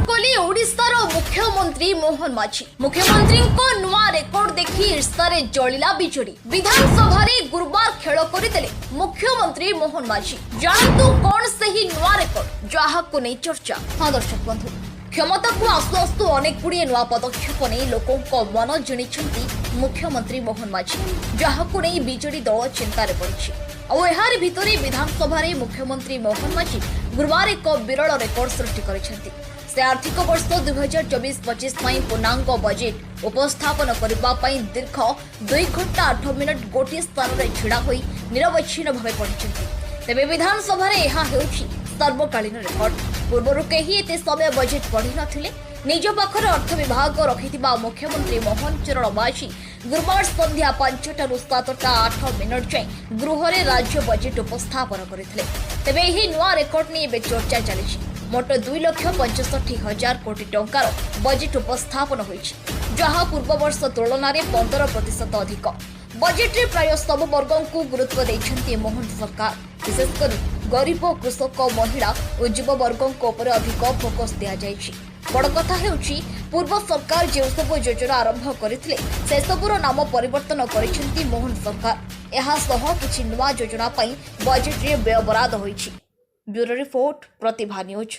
कले ओडिशार मुख्यमंत्री मोहन माझी। मुख्यमंत्री को नुआ रेकर्ड देखि ईर्षारे जलिला बिजेडी। विधानसभा गुरुवार खेल करते मुख्यमंत्री मोहन माझी। जानतु कौन से ही नुआ रेकर्ड जहाँ को नहीं चर्चा। हाँ दर्शक बंधु, क्षमता को आसु आसु अनेक गुड़िए नुआ पदक्षेप नहीं लोकों मन जिणी मुख्यमंत्री मोहन माझी, जहाँ को नहीं बिजेडी दल चिंतार पड़ी। और भितर विधानसभा मुख्यमंत्री मोहन माझी गुरुवार एक विरल रेकर्ड सृष्टि कर आर्थिक वर्ष 2024-25 पूर्णांग बजेट उपस्थापन करने दीर्घ 2 घंटा 8 मिनिट गोटे स्थान में ढड़ा हो निरवच्छिन्न भाव पढ़ी। तेज विधानसभा सर्वकालीन रेकर्ड। पूर्व कहीं एत समय बजेट पढ़ी नथिले। निज पाखर अर्थ विभाग रखि मुख्यमंत्री मोहन चरण माझी गुरुवार संध्या 5टारू 7टा 8 मिनिट जाए गृह में राज्य बजेट उपस्थापन करते। तेज यह नुआ रेकर्ड नहीं चर्चा चली। मोट 2,65,000 कोटी टंकार बजेट उपस्थापन होइछि, जहां पूर्व वर्ष तुलन में 15% अधिक। बजेट रे प्राय सब वर्गों को गुरुत्व देछन्ति मोहन सरकार। विशेषकर गरीब, कृषक, महिला और युव वर्गों को अधिक फोकस दिया जाइछि। बड़ कथा हेउछि पूर्व सरकार जो सब योजना आरंभ करथिले से सबुर नाम परिवर्तन करिसेंति मोहन सरकार। एहा सह किछि नुआ योजना पई बजेट रे व्यय बराद होइछि। ब्यूरो रिपोर्ट प्रतिभा न्यूज।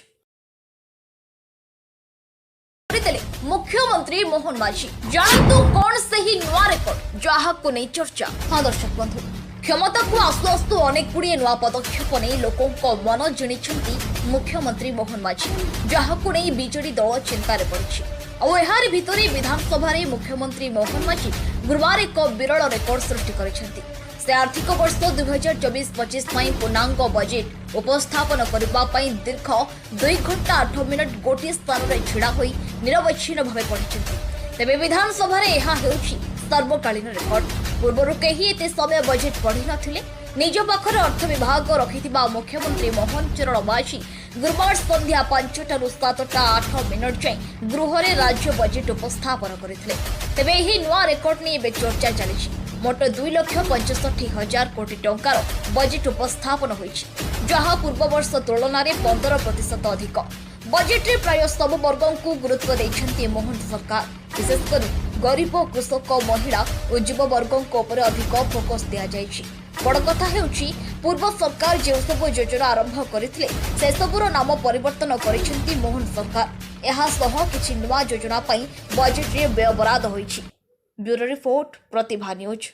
मुख्यमंत्री मोहन माझी। जानतु कौन से ही नुआ रेकर्ड जहाँ को नहीं चर्चा। हाँ दर्शक बंधु, क्षमता को आसु आसु अनेक गुड़िए नुआ पदक्षेप नहीं लोकों मन जिणी मुख्यमंत्री मोहन माझी, जहाँ को नहीं बिजेडी दल चिंतार पड़ी। और भितर विधानसभा मुख्यमंत्री मोहन माझी गुरुवार एक विरल रेकर्ड सृष्टि कर आर्थिक वर्ष 2024-25 पूर्णांग बजेट उपस्थापन करने दीर्घ 2 घंटा 8 मिनिट गोटे स्थान में ढड़ा हो निरवच्छिन्न भाव पढ़ी। तेज विधानसभा सर्वकालीन रेकर्ड। पूर्व कहीं एत समय बजेट पढ़ी नथिले। निज पाखर अर्थ विभाग रखि मुख्यमंत्री मोहन चरण माझी गुरुवार संध्या 5टारू 7टा 8 मिनिट जाए गृह में राज्य बजेट उपस्थापन करते। तेज यह नुआ रेकर्ड नहीं चर्चा चली। मोट 2,65,000 कोटी टंकार बजेट उपस्थापन होइछि, जहां पूर्व वर्ष तुलन में 15% अधिक। बजेट रे प्राय सब वर्गों को गुरुत्व देछन्ति मोहन सरकार। विशेषकर गरीब, कृषक, महिला और युव वर्गों को अधिक फोकस दिया जाइछि। बड़ कथा हेउछि पूर्व सरकार जो सब योजना आरंभ करथिले से सबुर नाम परिवर्तन करिसेंति मोहन सरकार। एहा सह किछि नुआ योजना पई बजेट रे व्यय बराद होइछि। ब्यूरो रिपोर्ट प्रतिभा न्यूज।